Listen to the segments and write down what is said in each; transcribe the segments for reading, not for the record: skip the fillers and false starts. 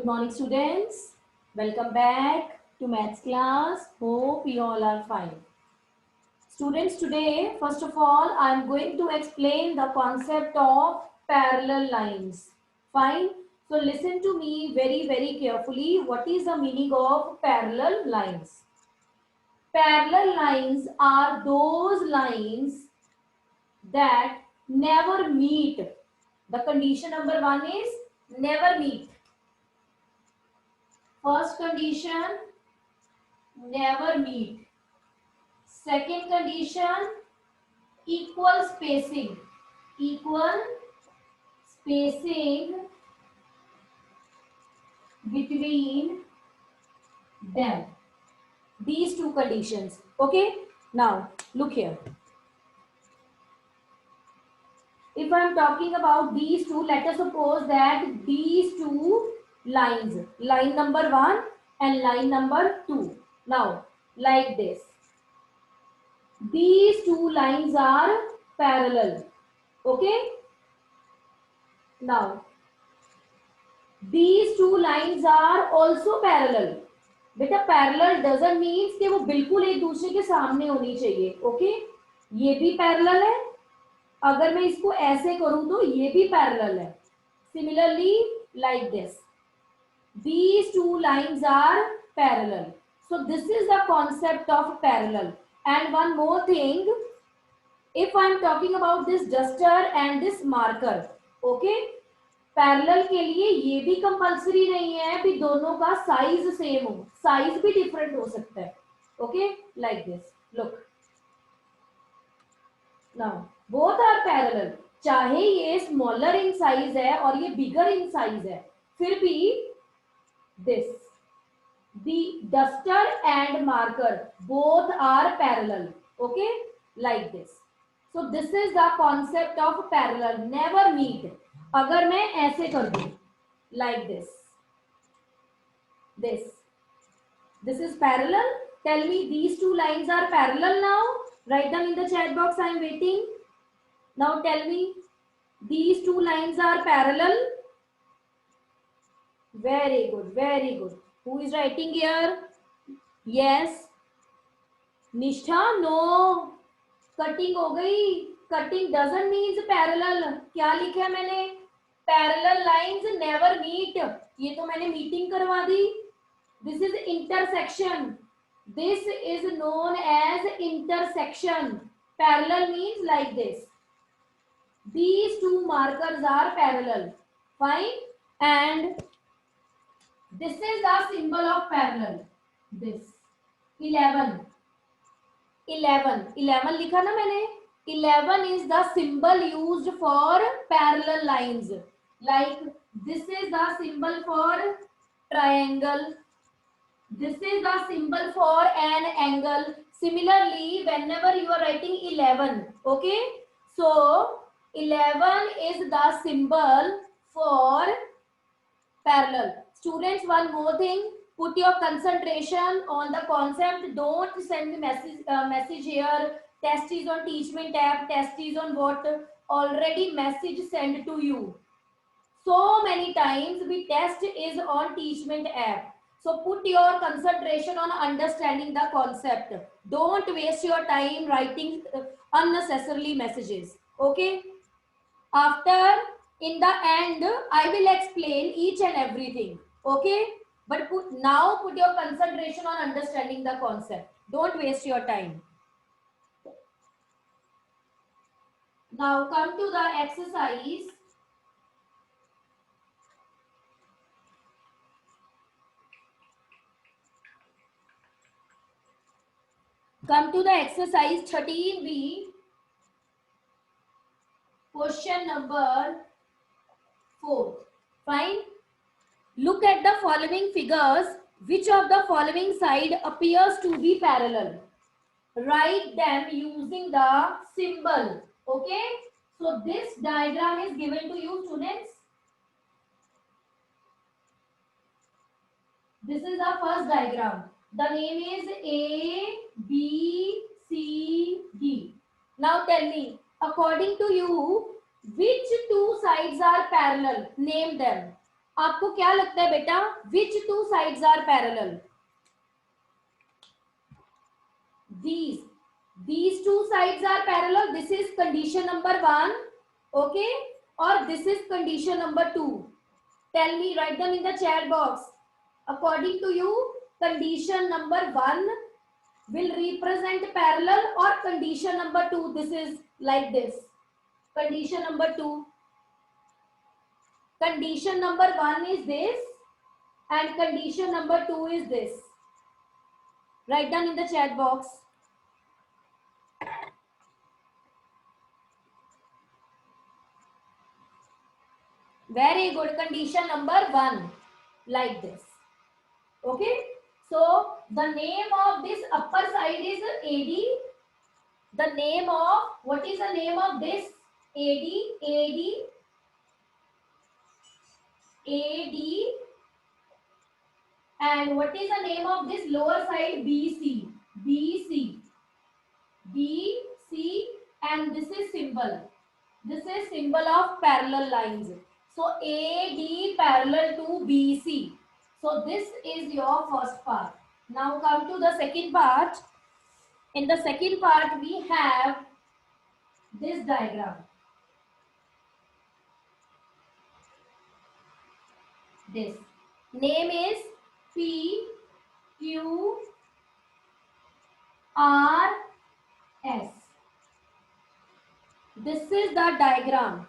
Good morning, students. Welcome back to maths class. Hope you all are fine. Students, today, first of all, I am going to explain the concept of parallel lines. Fine. So, listen to me very, very carefully. What is the meaning of parallel lines? Parallel lines are those lines that never meet. The condition number one is never meet. First condition, never meet. Second condition, equal spacing. Equal spacing between them. These two conditions. Okay. Now look here. If I am talking about these two, let us suppose that these two lines, line number 1 and line number 2. Now, like this. These two lines are parallel. Okay. Now, these two lines are also parallel. बेटा parallel doesn't means कि वो बिल्कुल एक दूसरे के सामने होनी चाहिए. ओके, ये भी पैरेलल है. अगर मैं इसको ऐसे करूं तो ये भी पैरेलल है. Similarly like this, these two lines are parallel. So this is the concept of parallel. And one more thing, if I am talking about this duster and this marker, okay, parallel के लिए ये भी compulsory नहीं है कि दोनों का size same हो. साइज भी डिफरेंट हो सकता है. Okay, like this. Look now, both are parallel. चाहे ये स्मॉलर इन साइज है और ये बिगर इन साइज है, फिर भी this, the duster and marker both are parallel. Okay, like this. So this is the concept of parallel, never meet. अगर मैं ऐसे कर दूं like this is parallel. Tell me, these two lines are parallel now. Write them in the chat box. I am waiting. Now tell me, these two lines are parallel. Very good, very good. Who is writing here? Yes. Nishtha, no, cutting हो गई. Cutting doesn't means parallel. क्या लिखा है मैंने? Parallel lines never meet. ये तो मैंने meeting करवा दी. This is intersection. This is known as intersection. Parallel means like this. These two markers are parallel. Fine. And this is the symbol of parallel. This 11 लिखा ना मैंने. 11 is the symbol used for parallel lines. Like this is the symbol for triangle. This is the symbol for an angle. Similarly, whenever you are writing 11, okay, so 11 is the symbol for parallel. Students, one more thing, put your concentration on the concept. Don't send me message here. Test is on Teachment app. Test is on what? Already message sent to you. So many times we test is on Teachment app. So put your concentration on understanding the concept. Don't waste your time writing unnecessarily messages. Okay? After, in the end, I will explain each and everything. Okay? But now put your concentration on understanding the concept. Don't waste your time. Now come to the exercise. Come to the exercise 13B. Question number 4. Fine. Look at the following figures. Which of the following side appears to be parallel? Write them using the symbol. Okay. So this diagram is given to you, students. This is the first diagram. The name is A, B, C, D. Now tell me, according to you, which two sides are parallel? Name them. आपको क्या लगता है बेटा, which two sides are parallel? these two sides are parallel. This is condition number 1, okay, or this is condition number 2. Tell me, write them in the chat box. According to you, condition number 1 will represent parallel, or condition number 2, this is like this? Condition number 2. Condition number 1 is this, and condition number 2 is this. Write down in the chat box. Very good. Condition number 1, like this. Okay. So the name of this upper side is AD. The name of, what is the name of this? AD, AD, AD. And what is the name of this lower side? BC, BC, BC. And this is symbol. This is symbol of parallel lines. So AD parallel to BC. So this is your first part. Now come to the second part. In the second part we have this diagram. This name is P Q R S. This is the diagram.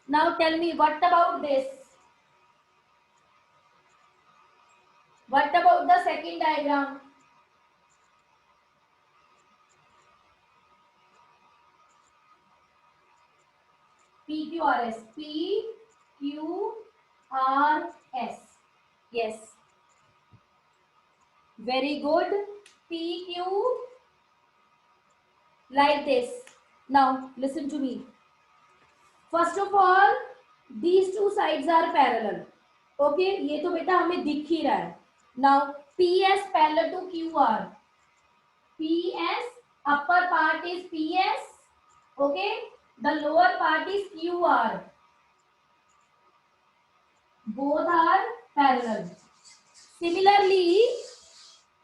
Now tell me, what about this? What about the second diagram? PQRS. PQRS. Yes. Very good. PQ. Like this. Now listen to me. First of all, these two sides are parallel. Okay, ये तो बेटा हमें दिख ही रहा है. Now PS parallel to QR. PS, upper part is PS. Okay, the lower part is QR. Both are parallel. Similarly,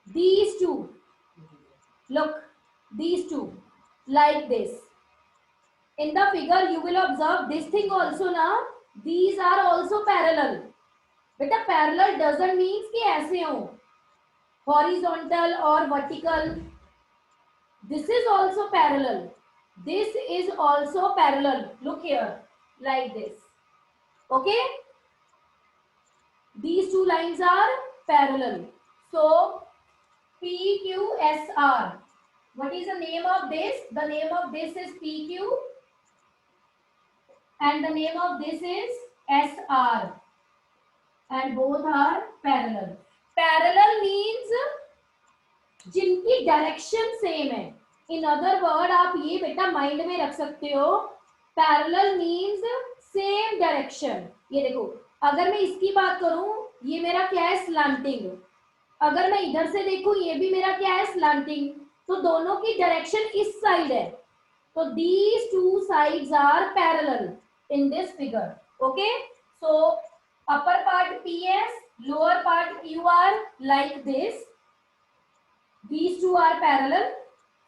these two. Look, these two, like this. In the figure, you will observe this thing also now. These are also parallel. बेटा parallel doesn't mean कि ऐसे हो, horizontal or vertical. This is also parallel. This is also parallel. Look here, like this. Okay. These two lines are parallel. So PQSR. What is the name of this? The name of this is PQ. And the name of this is SR. And both are parallel. Parallel means जिनकी direction same है. In other word आप ये बेटा mind में रख सकते हो. Parallel means same direction. ये देखो, अगर मैं इसकी बात करूं, ये मेरा क्या है? स्लैंटिंग. अगर मैं इधर से देखूं, ये भी मेरा क्या है? स्लैंटिंग. तो दोनों की डायरेक्शन इस साइड है. तो these two sides are parallel in this figure. Okay, so upper part PS, lower part QR, like this. These two are parallel.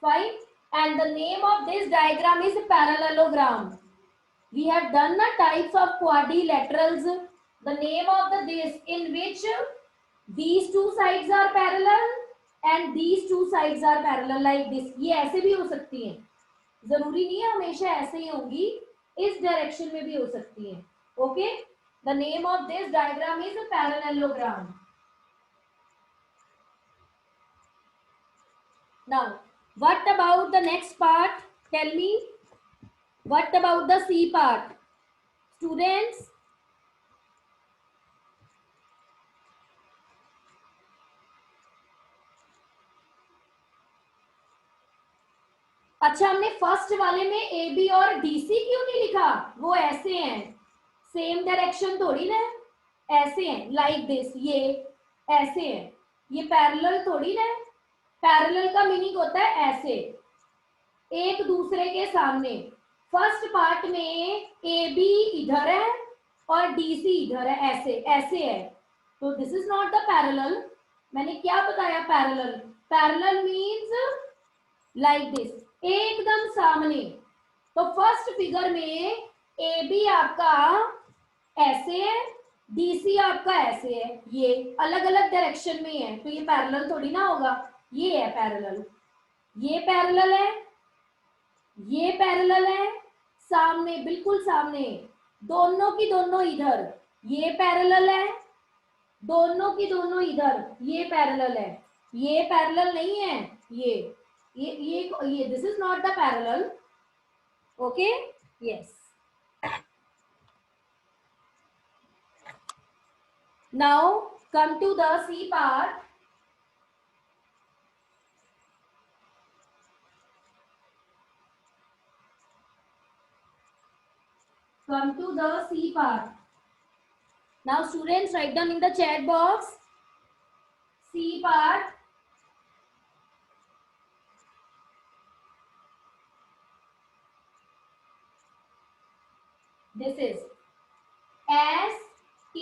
Fine. And the name of this diagram is parallelogram. We have done the types of quadrilaterals. The name of this, in which these two sides are parallel and these two sides are parallel, like this. ये ऐसे भी हो सकती हैं, जरूरी नहीं है हमेशा ऐसे ही होंगी, इस डायरेक्शन में भी हो सकती है. Okay, the name of this diagram is parallelogram. Now what about the next part? Tell me, what about the c part? Students, अच्छा, हमने फर्स्ट वाले में ए बी और डीसी क्यों नहीं लिखा? वो ऐसे हैं, सेम डायरेक्शन थोड़ी ना, ऐसे हैं, लाइक दिस. ये ऐसे हैं, ये पैरेलल थोड़ी ना. पैरेलल का मीनिंग होता है ऐसे, एक दूसरे के सामने. फर्स्ट पार्ट में ए बी इधर है और DC इधर है, ऐसे ऐसे है, तो this is not the parallel. मैंने क्या बताया parallel? Parallel means like this, एकदम सामने। तो फर्स्ट फिगर में AB आपका ऐसे है, DC आपका ऐसे है, ये अलग अलग डायरेक्शन में है, तो ये पैरेलल थोड़ी ना होगा। ये है पैरेलल, ये पैरेलल है, ये पैरेलल है, सामने बिल्कुल सामने, दोनों की दोनों इधर, ये पैरेलल है, दोनों की दोनों इधर, ये पैरेलल है। ये पैरेलल नहीं है, ये this is not the parallel. Okay, yes. Now come to the C part. Come to the C part. Now students, write down in the chat box C part. This is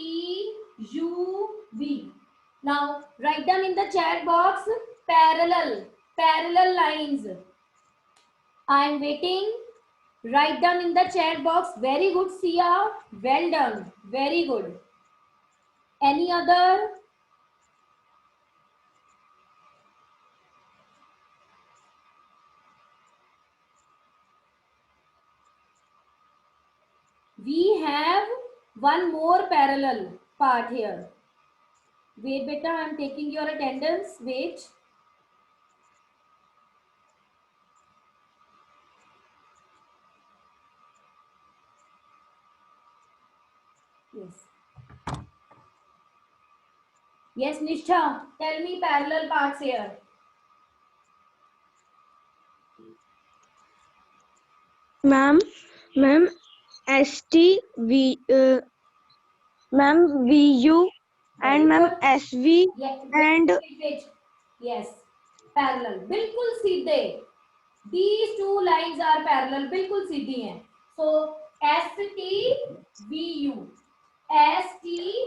STUV. Now write down in the chat box parallel lines. I am waiting. Write down in the chat box. Very good, Sia. Well done. Very good. Any other? We have one more parallel part here. Wait, beta, I am taking your attendance. Wait. Yes. Yes, Nishtha, tell me parallel parts here. Ma'am, ST, ma'am, VU, and ma'am, SV, Yes, and wait. Yes, parallel. बिल्कुल सीधे. These two lines are parallel. बिल्कुल सीधी हैं. So STVU, STVU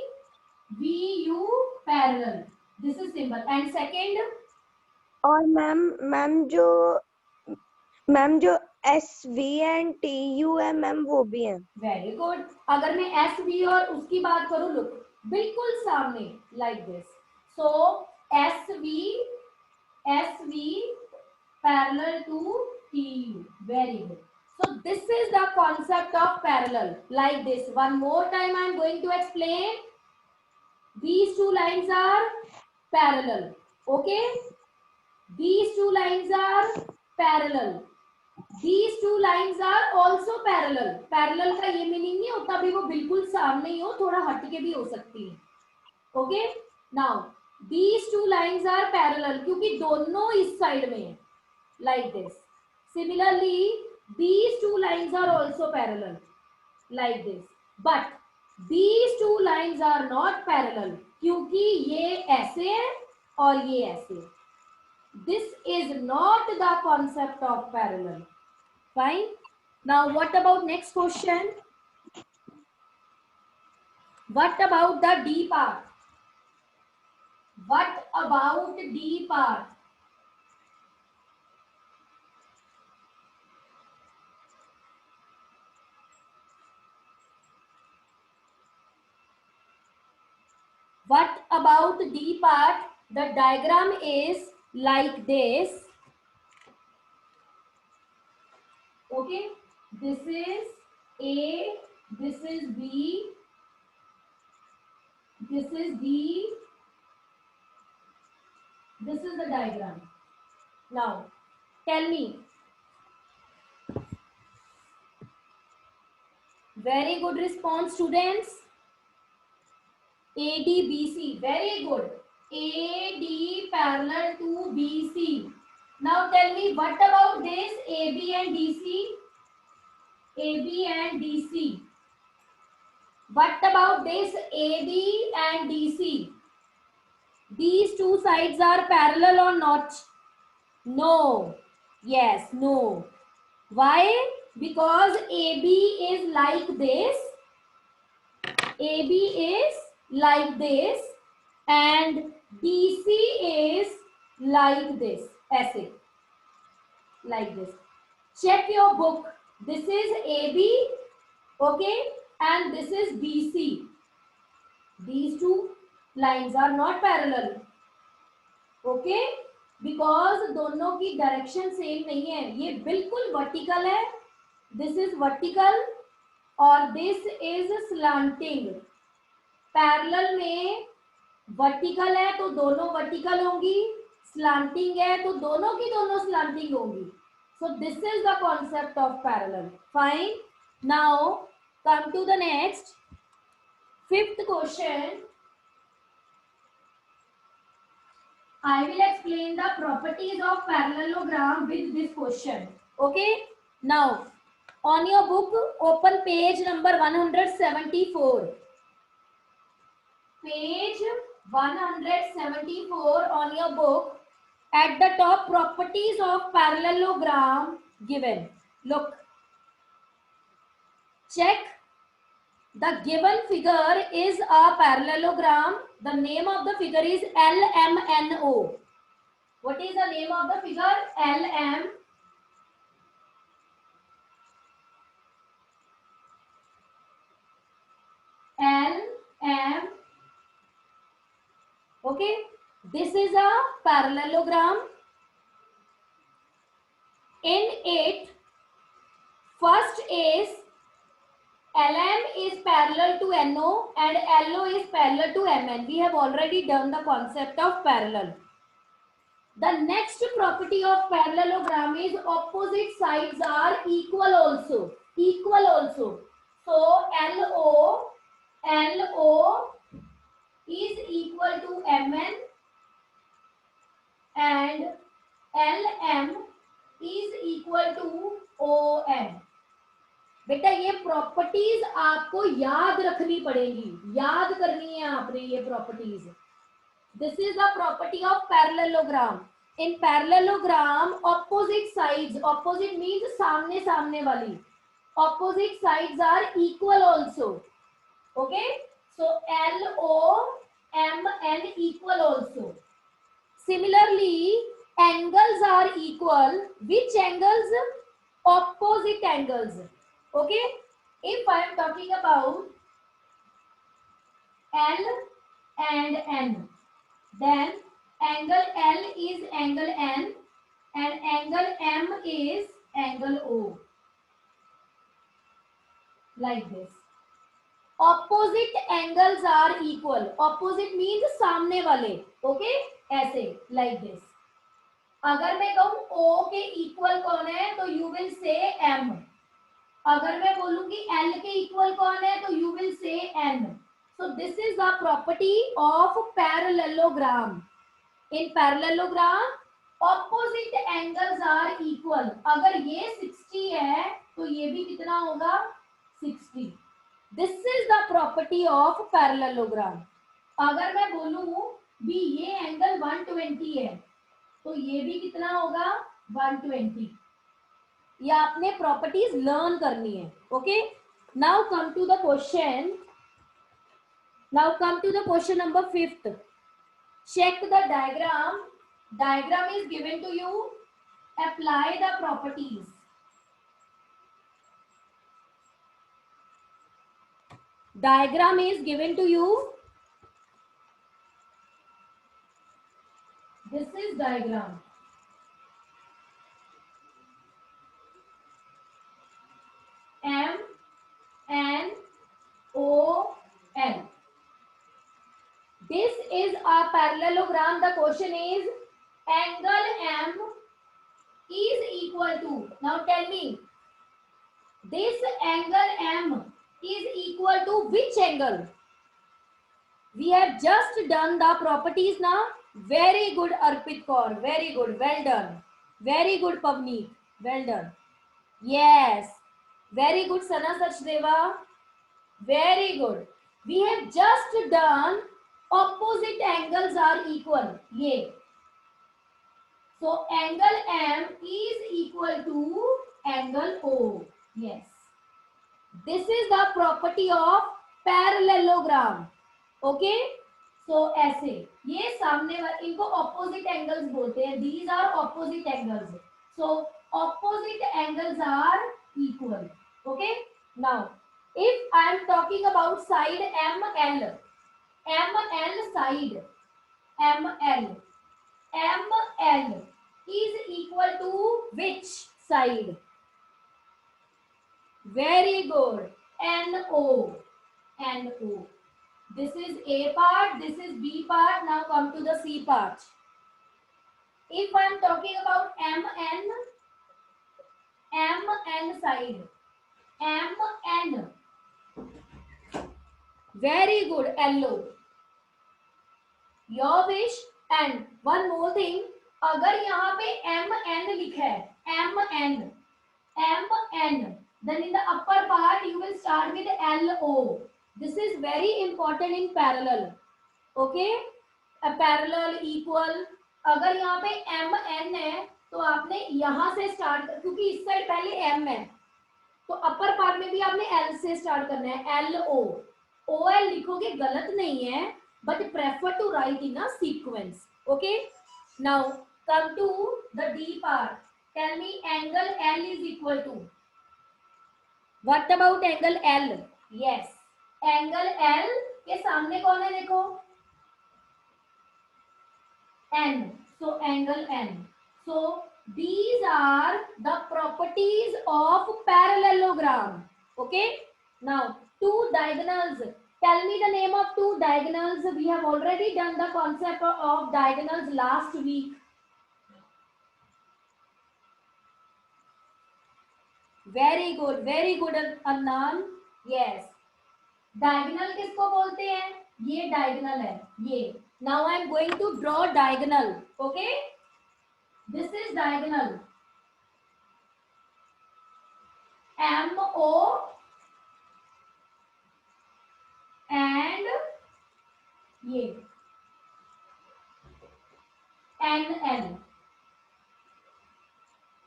parallel. This is symbol. And second. और ma'am जो SV and TU है ma'am वो भी है। Very good. अगर मैं SV और उसकी बात करूं, लुक बिल्कुल सामने, like this. So SV parallel to TU. Very good. So this is the concept of parallel, like this. One more time I am going to explain. These two lines are parallel. Okay, these two lines are parallel. These two lines are also parallel. Parallel का ये meaning नहीं होता भी वो बिल्कुल सामने ही हो, थोड़ा हटके भी हो सकती है. Okay, now these two lines are parallel क्योंकि दोनों इस साइड में है, like this. Similarly, these two lines are also parallel, like this. But these two lines are not parallel क्योंकि ये ऐसे है और ये ऐसे. This is not the concept of parallel. Fine. Now what about next question? What about the D part? What about D part? What about D part? The diagram is like this. Okay, this is A, this is B, this is D, this is the diagram. Now tell me. Very good response, students. AD BC, very good. AD parallel to BC. Now tell me, what about this AB and DC? AB and DC. What about this AB and DC? These two sides are parallel or not? No. Yes, no. Why? Because AB is like this AB is like this and DC is like this, ऐसे, like this. Check your book. This is AB, okay, and this is BC. These two lines are not parallel, okay, because दोनों की direction same नहीं है. ये बिल्कुल vertical है, this is vertical और this is slanting. Parallel में vertical है तो दोनों वर्टिकल होंगी, स्लांटिंग है तो दोनों की दोनों स्लांटिंग होंगी. So this is the concept of parallel. Fine. Now come to the next, fifth question. I will explain the properties of parallelogram with this question. Okay. Now on your book, open page number 174. Page 174 on your book. At the top, properties of parallelogram given. Look, check. The given figure is a parallelogram. The name of the figure is LMNO. What is the name of the figure? LM. LM. Okay. This is a parallelogram. In it, first is LM is parallel to NO and LO is parallel to MN. We have already done the concept of parallel. The next property of parallelogram is opposite sides are equal also. Equal also. So LO is equal to MN and LM is equal to OM. बेटा ये properties आपको याद रखनी पड़ेगी, याद करनी है आपने ये properties. This is the property of parallelogram. In parallelogram opposite sides, opposite means सामने सामने वाली, opposite sides are equal also. Okay, so LOM equal also. Similarly, angles are equal. Which angles? Opposite angles. Okay. If I am talking about L and N, then angle L is angle N and angle M is angle O. Like this. Opposite angles are equal. Opposite means सामने वाले. Okay. ऐसे, like this. अगर मैं कहूँ O के equal कौन है तो you will say M. अगर मैं बोलूंगी L के इक्वल कौन है तो you will say N. So this is the property of parallelogram. In parallelogram, opposite angles are equal. अगर ये 60 है तो ये भी कितना होगा? 60. This is the property of parallelogram. अगर मैं बोलूं भी ये एंगल 120 है तो ये भी कितना होगा? 120. ये आपने प्रॉपर्टीज लर्न करनी है. Okay, now come to the question. Now come to the question number 5th. Check the diagram. Diagram is given to you. Apply the properties. Diagram is given to you. This is diagram. M N O N. This is a parallelogram. The question is angle M is equal to. Now tell me, this angle M is equal to which angle? We have just done the properties now. Very good Arpit Kaur, very good, well done. Very good Pavneet, well done. Yes, very good Sana Sachdeva, very good. We have just done opposite angles are equal. ये. So angle M is equal to angle O. Yes. This is the property of parallelogram. Okay, so ऐसे ये सामने वाले इनको opposite angles बोलते हैं. These are opposite angles. So opposite angles are equal. Okay, now if I am talking about side ML, ML side, ML, ML is equal to which side? Very good. NO, NO. This is A part, this is B part. Now come to the C part. If I am talking about MN, MN side, MN. Very good. LO. Your wish. And one more thing, अगर यहाँ पे MN लिखा है, MN, MN, then in the upper part you will start with LO. This is very important in parallel. Okay, a parallel, equal. अगर यहाँ पे MN है तो आपने यहाँ से स्टार्ट, क्योंकि इस साइड पहले M है तो अपर पार्ट में भी आपने L से स्टार्ट करना है. LO, OL लिखोगे गलत नहीं है, but prefer to write in a sequence. Okay, now come to the D part. Tell me angle L is equal to. What about angle L? Yes, angle L के सामने कौन है देखो, N. So angle N. So these are the properties of parallelogram. Okay, now two diagonals. Tell me the name of two diagonals. We have already done the concept of diagonals last week. Very good Anand. Yes, diagonal किसको बोलते हैं? ये diagonal है ये. Now I am going to draw diagonal. Okay, this is diagonal. MO and ये NN.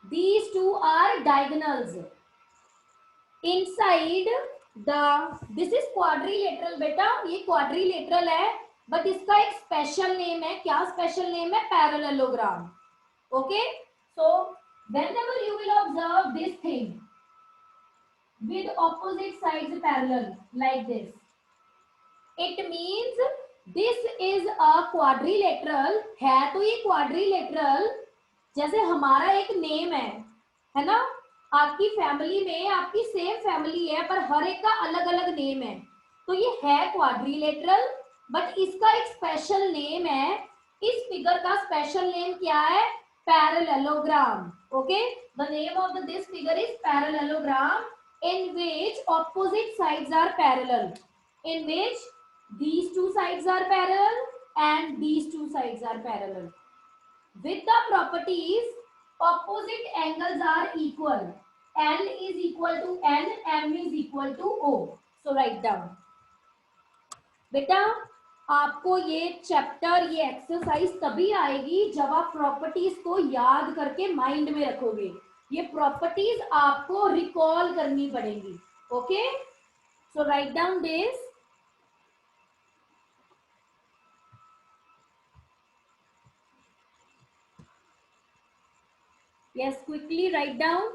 These two are diagonals. Inside the, this is quadrilateral बेटा, ये quadrilateral है, but इसका एक special name है. क्या special name है? Parallelogram. Okay, so whenever you will observe this thing with opposite sides parallel like this, it means this is a quadrilateral. है तो ये quadrilateral, जैसे हमारा एक नेम है ना, आपकी फैमिली में आपकी सेम फैमिली है पर हर एक का अलग अलग नेम है, तो ये है क्वाड्रिलेटरल, बट इसका एक स्पेशल नेम है. इस फिगर का स्पेशल नेम क्या है? Parallelogram. Okay, the name of this figure is parallelogram, in which opposite sides are parallel, in which these two sides are parallel and these two sides are parallel. With the properties, opposite angles are equal. L is equal to N, M is equal to O. So write down. बेटा आपको ये chapter, ये exercise तभी आएगी जब आप properties को याद करके माइंड में रखोगे. ये प्रॉपर्टीज आपको रिकॉल करनी पड़ेंगी. Okay, so write down this. Yes, quickly write down.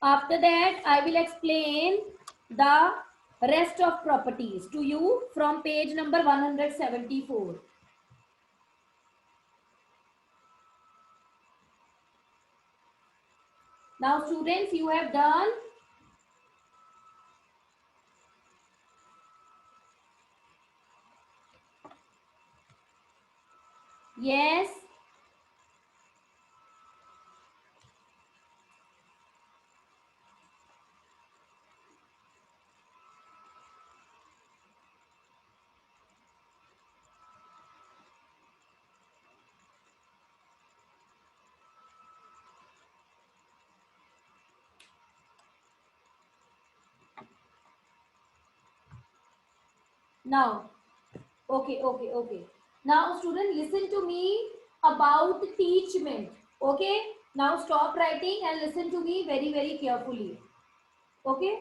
After that, I will explain the rest of properties to you from page number 174. Now, students, you have done yes. Now, okay. Now, student, listen to me about teachment. Okay. Now, stop writing and listen to me very, very carefully. Okay.